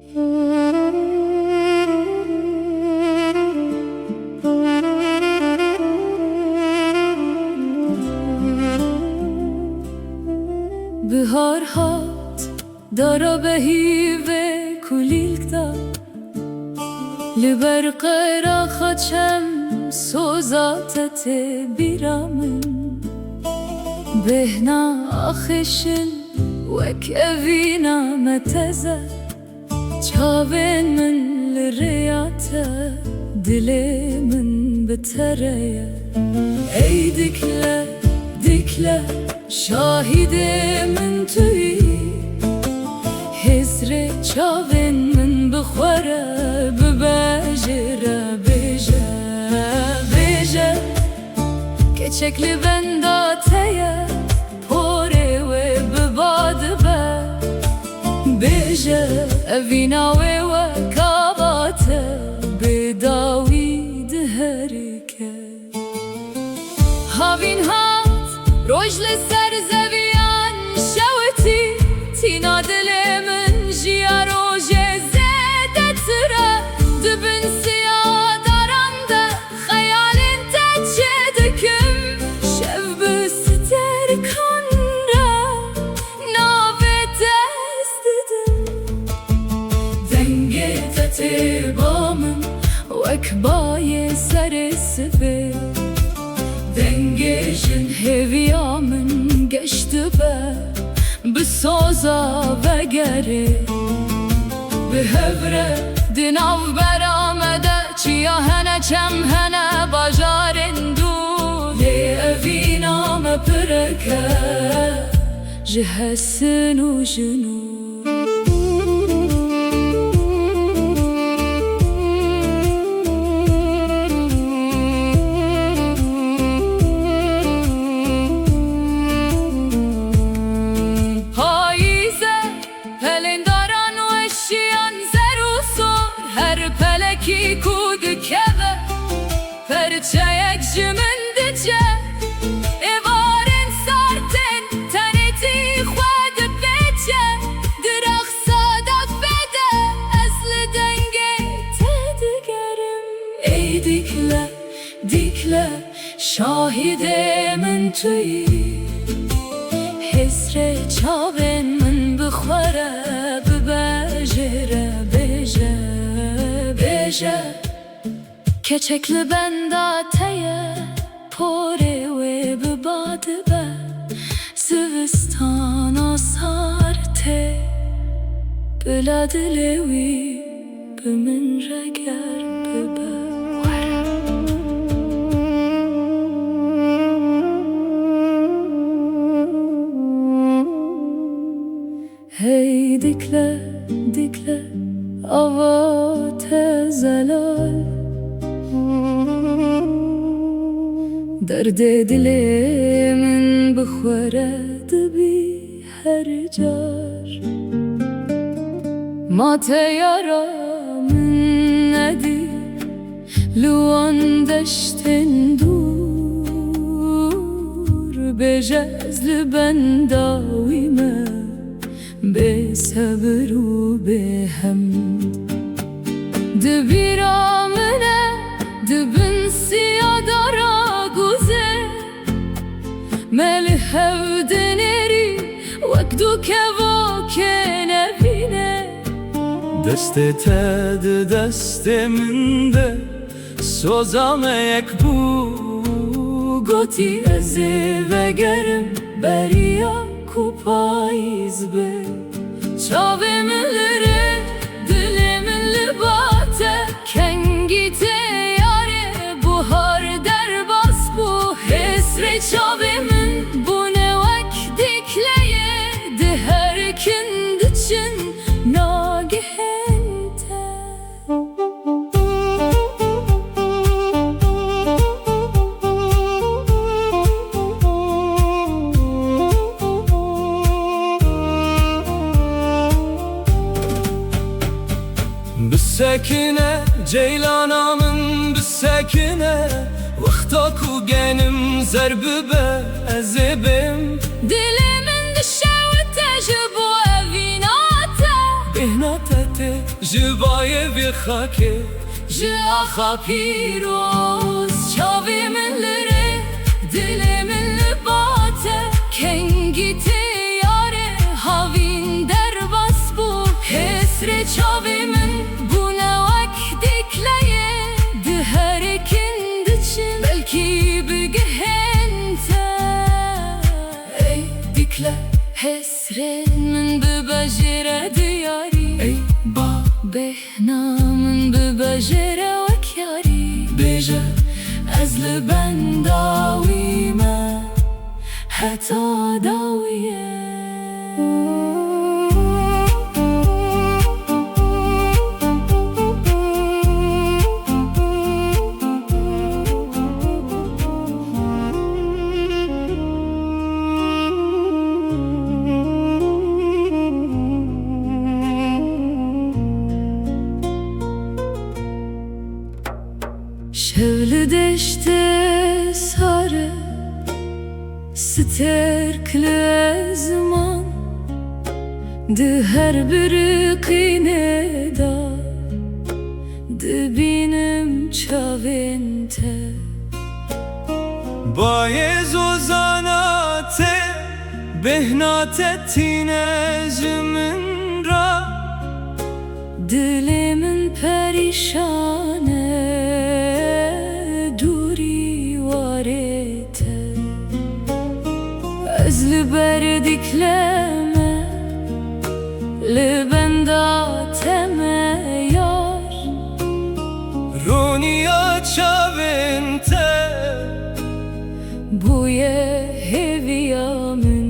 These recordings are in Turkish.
بهار هات دارا بهی و کلیک دا لبرق را خچم سوزاتت بیرامن بهنا آخشن وک اوینا متزه چاوین من لریاته دل من بتره ای دکله دکله شاهد من توی حسر چاوین من بخوره ببجره بجه بجه که چکل بنداتیه پوره و بباد بجه اویناوی و کاباته بداوید هرکه هاوین هات روش لسر زویان شوتی تینا دل من جیا روژه زده تره دبن سیاه دارم ده خیالین تچه دکم شب بستر کن را ناوه دست ددم دنگه تته بامم وکبای سر سفه دنگشن هویامن گشت به سوزا و گره به هفره دناو برآمده چیا هنه چم هنه باجارن دو لی اوینام پرکه جهسن و جنو کی کود کبه پرچایک جمندجه ایوارن سارتن تنیتی خواد بیچه درخ صادق بده اصل دنگه تدگرم ای دیکله دیکله شاهد من توی حسر چاوین من بخوره ببجره بجه که چکل بنداتیه پوره و بباده به سوستان آسارته بلا دلوی به من رگر ببه هی دکله دکله آوات زلال درد دل من بخورد بی هر جار ما تیارا من ندی لوان دشتن دور به جزل بنداویمه به صبر و به هم دبیرامنه دبن سیا دارا گوزه ملحو دنری وقدو که واکه نبینه دست تد دست من ده سوزام یک بو گوتی از وگرم بریا کو پاییز به چاوه من لره دل من لباته کنگی تیاره بوهار در باس بو حسر چاوه من بونه وک دیکلیه ده هر کند چن ناگه بسکینه جیلانامن بسکینه وقتا کو گنم زرب به ازبم دل من دشه و تجب و اویناته بهنا تته جبای بی خاکه جاخا پیروز چاوی من لره دل من لباته کنگی تیاره هاوین در بس بو حسر چاوی من بونه وک دیکلیه ده هر کند چن بلکی بگه هنته ای دیکله حسر من ببجره دیاری ای با بهنامن ببجره وک یاری بیجه از لبن داویمه حتی داویه Şevli deşte sarı sterkli zaman de her biri kıyneda de benim çavente Bayez o zanate behnate tinezmin ra dilimin perişane duri varete özlü berdikleme libenda teme yar Runiya çavente buye heviyamın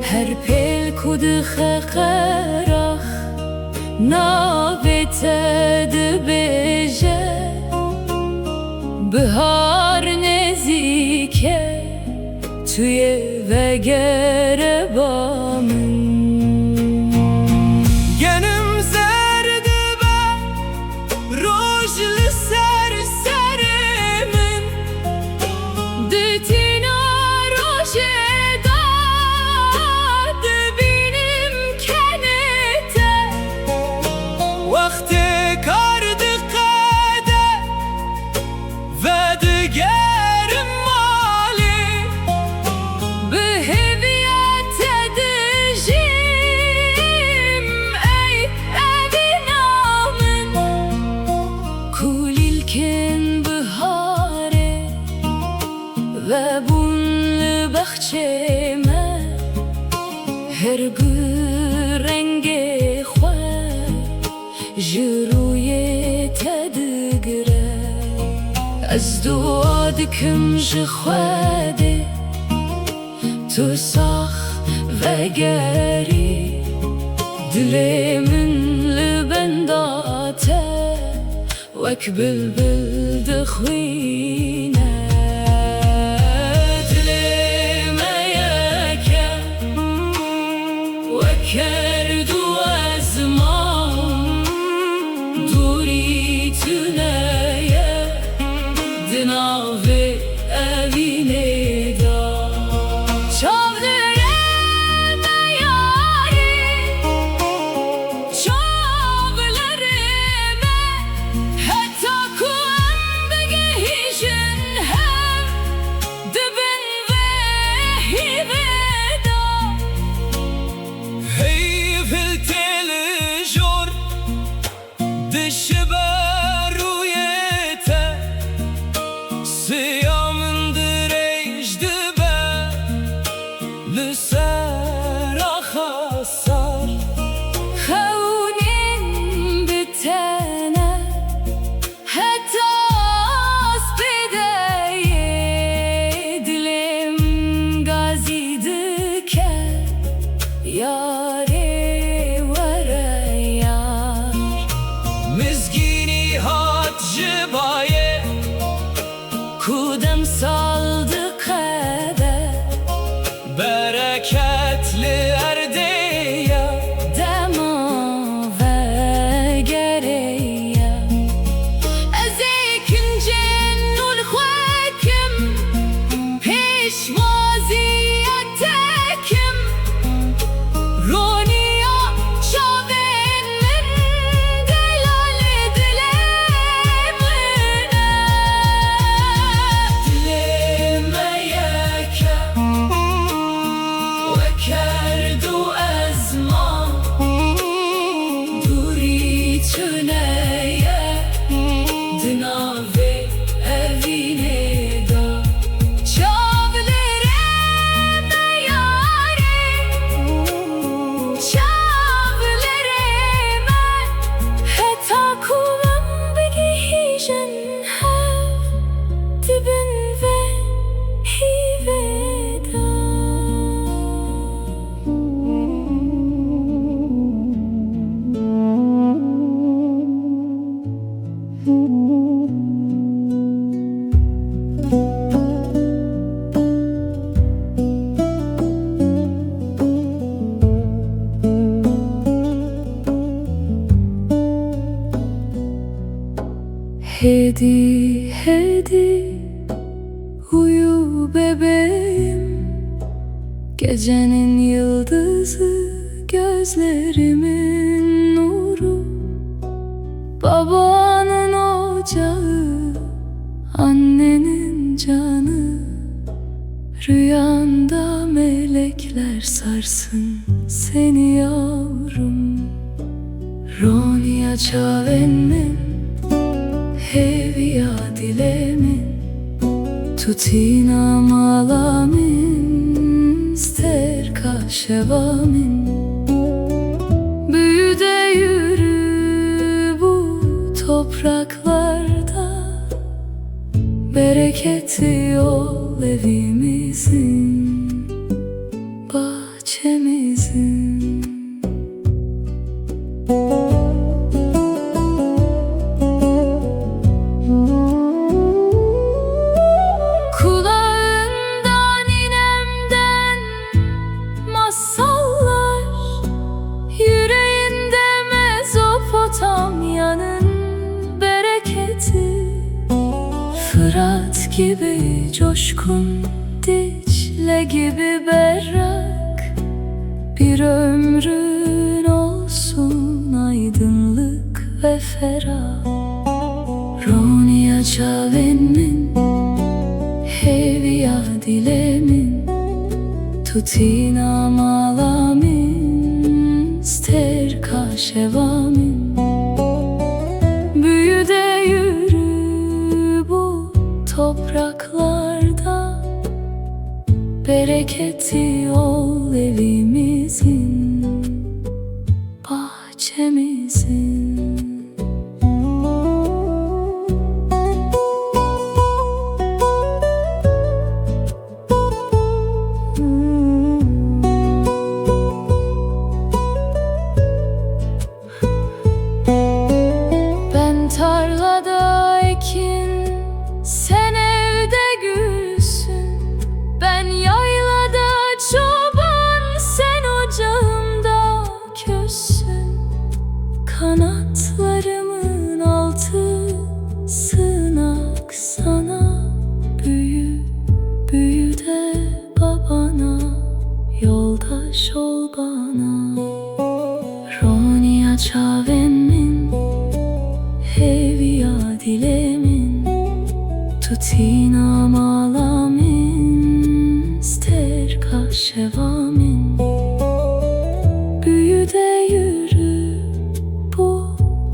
her pel kudu khaqarah navete de beje Bihar nezike tüye ve gerebamın Genim zerdi be rojli serserimin Dütina rojeda de benim kenete Vakti kardı kade ve digerim mali Beheviyet edeceğim ey evinamın Kulilken bihare ve bunlu bahçeme Her gül rengi xwe jiruye tedigre Ez dua dikim ji xwedê Tu sax ve gerî Dilê min li benda te Wek bilbil dixwîne Dilê me yeke Wek kerdu ezman Dûrî tuneye Di navê evînê da Çavdire me yarî Çavlerime Heta ku em bigihîjin hev Dibin vê hîvê da Hey Hedi hedi uyu bebeğim, gecenin yıldızı, gözlerimin nuru. Babanın ocağı, annenin canı, rüyanda melekler sarsın seni yavrum. Ronia Çavenmin, Hevia dilemin, Tutina malamin, Sterka şevamin. Büyü de yürü bu topraklarda, bereketli ol evimizin, bahçemizin. Kulağından inemden masallar, yüreğinde Mezopotamya'nın bereketi. Fırat gibi coşkun, Dicle gibi berrak, bir ömrün olsun aydınlık ve ferah. Ronia Çavenmin, Hevia dilemin, Tutina malamin, Sterka şevamin. Büyü de yürü bu topraklarda, bereketli ol evimizin, bahçemizin. Ben tarlada ekin, sen evde gülsün. Ben yaylada çoban, sen ocağımda kössün. Kanatlarımın altı sığınak sana, büyü, büyü de babana, yoldaş ol bana. Ronia Çavenmin, Hevia dilemin, Tutina malamin, Sterka şevamin. Büyü de yürü bu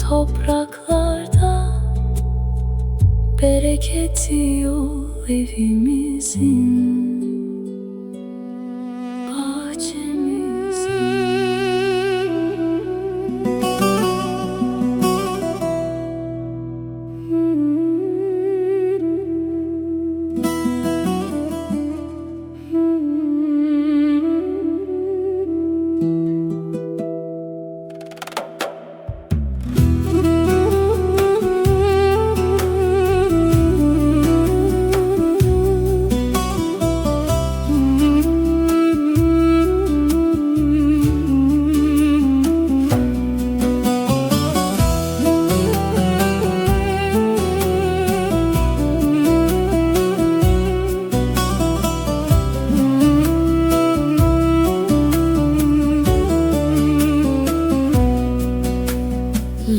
topraklarda, bereketli ol evimizin, bahçemizin.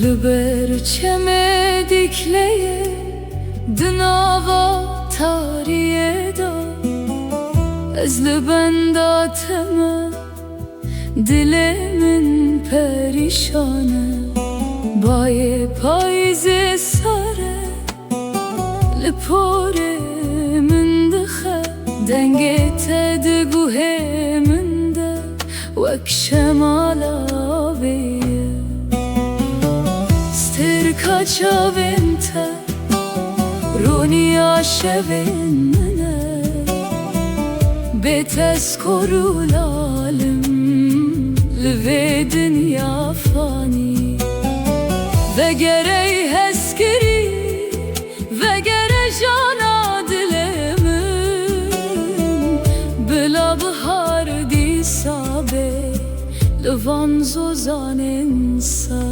Lüberçeme dikleye, dnava tariye da, ezli bendateme, dilemin perişane. Baye payze sare, lipore mündexe, dengete de guhe münde, vek şemala beye. Sterka Çavente, Ronia şevenmene, betes korul alim, lve dünya fani. Ve gerey heskiri, ve gere jana dilemin, bila bahar disabe, lvan zozan insa.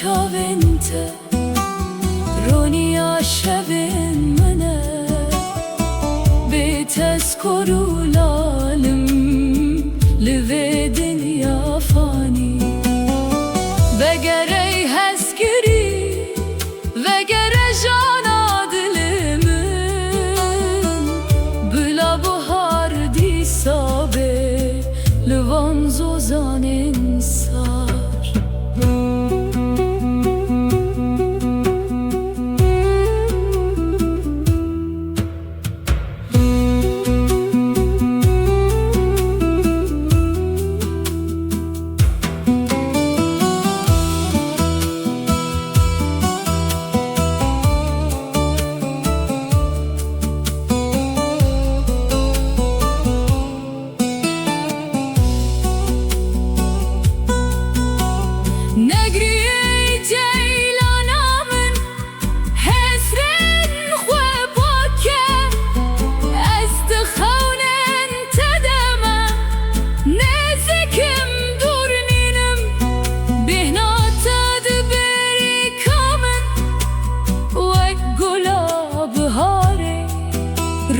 çavên te roniya şevên min e bê tezkor û lalim li vê dinya fanî vegerê hezkirî vegere jana dilê min bila bihar dîsa bê li van zozanên sar.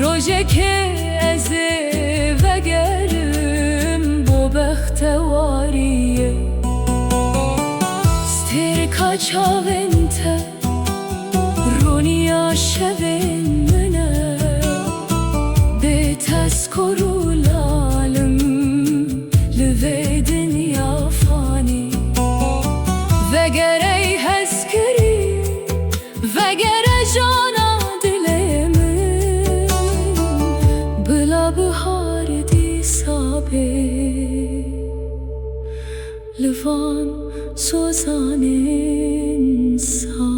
Rojeke ez ê vegerim bo bextewariyê stêrka çavên te roniya şevên min e bê tezkor û lalim li vê dinya fanî vegerê hezkirî vegere jana bihar dîsa bê li van zozanên sar.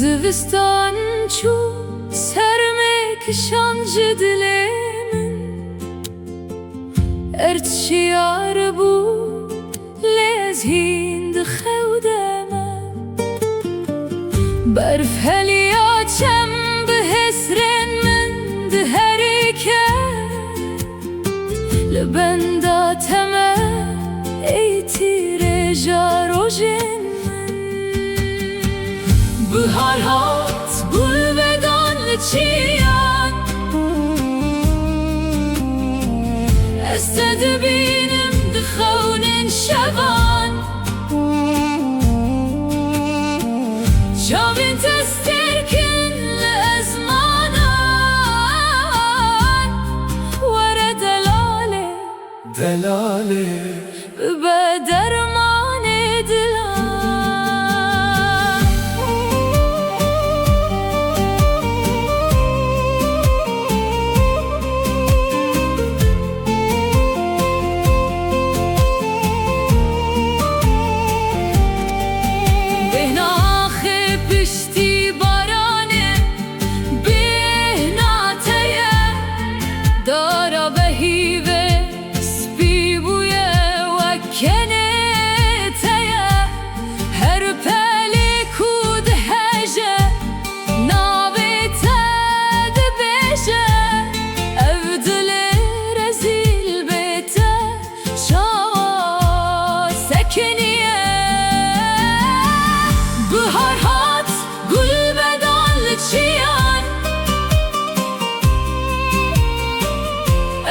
Zivistan çû sermê kişan ji dilê min erdşiyar bû lê ez hîn dixewde me berf heliya çem bi hesrên min diherîke li benda te me ey tîrêja rojên bihar hat gulvedan li çiyan ez te dibînim di xewnên şevan çavên te stêrkin li ezmanan were delalê bibe dermanê dilan.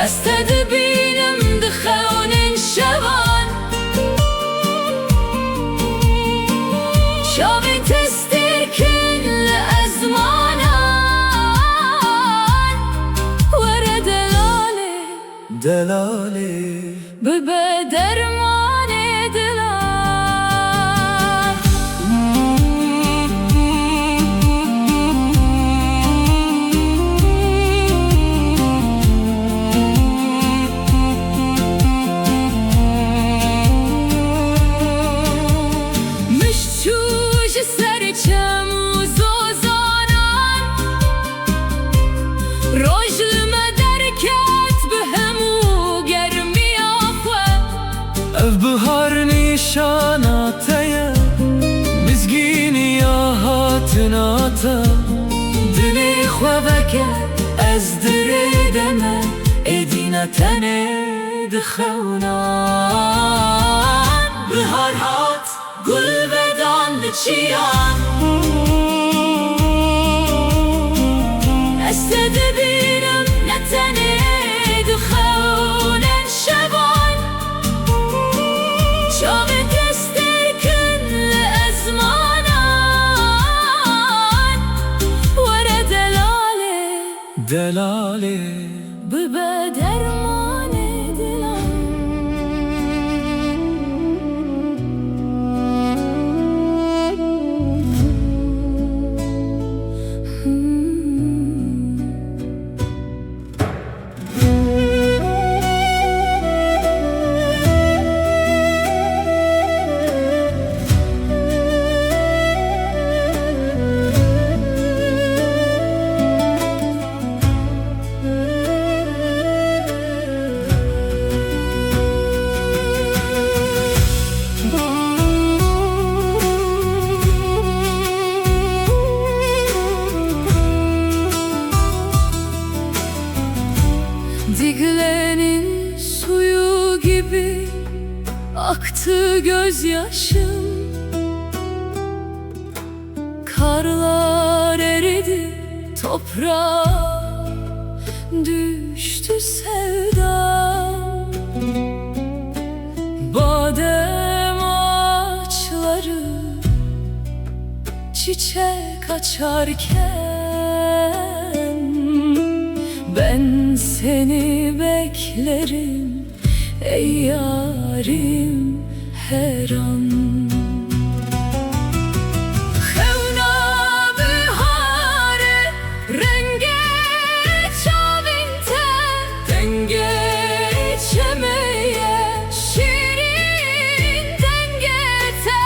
Ez te dibînim di xewnên şevan çavên te stêrkin li ezmanan were delalê bibe dermanê dilan. Ev bihar nişanateye Mizgini ya hatinata Dili xweveke ez dirê de me Êdîne tenê dixewnan Bihar hat gul vedan diçiyan Ez te dibînim ne tenê dixewnen şevan Çavê destêrkin li ezmanan Were delalê Delalê bibe dermanê dilan Digle'nin suyu gibi aktı gözyaşım Karlar eridi toprağa düştü sevdam Badem ağaçları çiçek açarken Ben seni beklerim ey yarim her an Xewna bihare renge çavên te Denge çemeye şirin denge te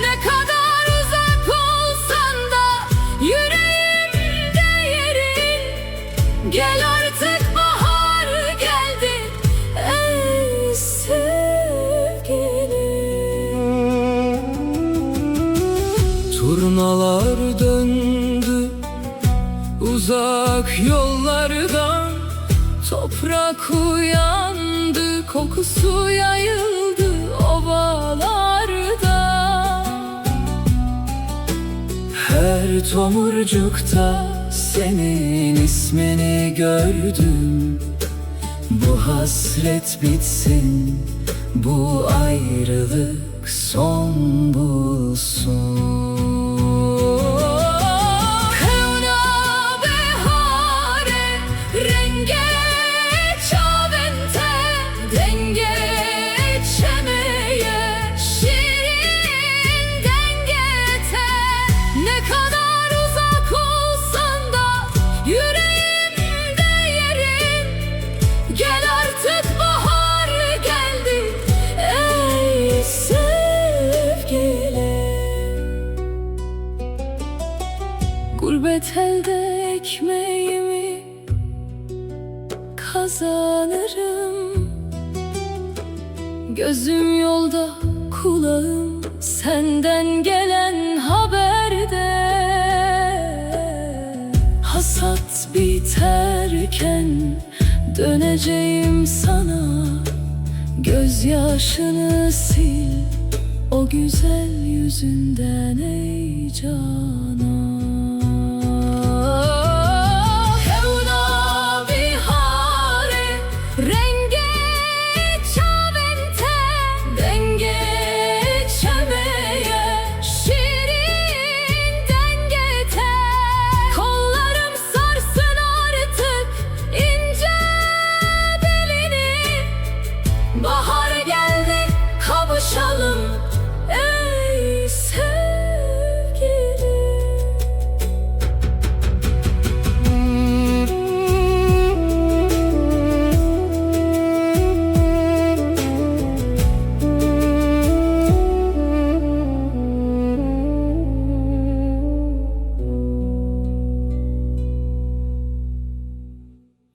Ne kadar uzak olsan da yüreğimde yerin Gel artık bahar geldi ey sevgilim Turnalar döndü uzak yollardan Toprak uyandı kokusu yayıldı ovalarda Her tomurcukta senin ismini gördüm Bu hasret bitsin, bu ayrılık son bulsun Xewna bihare renge çavên te Denge çemeye şirin denge te Ne kadar uzak olsan da yüreğimde yerin Gel artık bahar geldi ey sevgilim Gurbet elde ekmeğimi kazanırım Gözüm yolda kulağım senden gelen haberde Hasat biterken döneceğim sana Gözyaşını sil o güzel yüzünden ey canan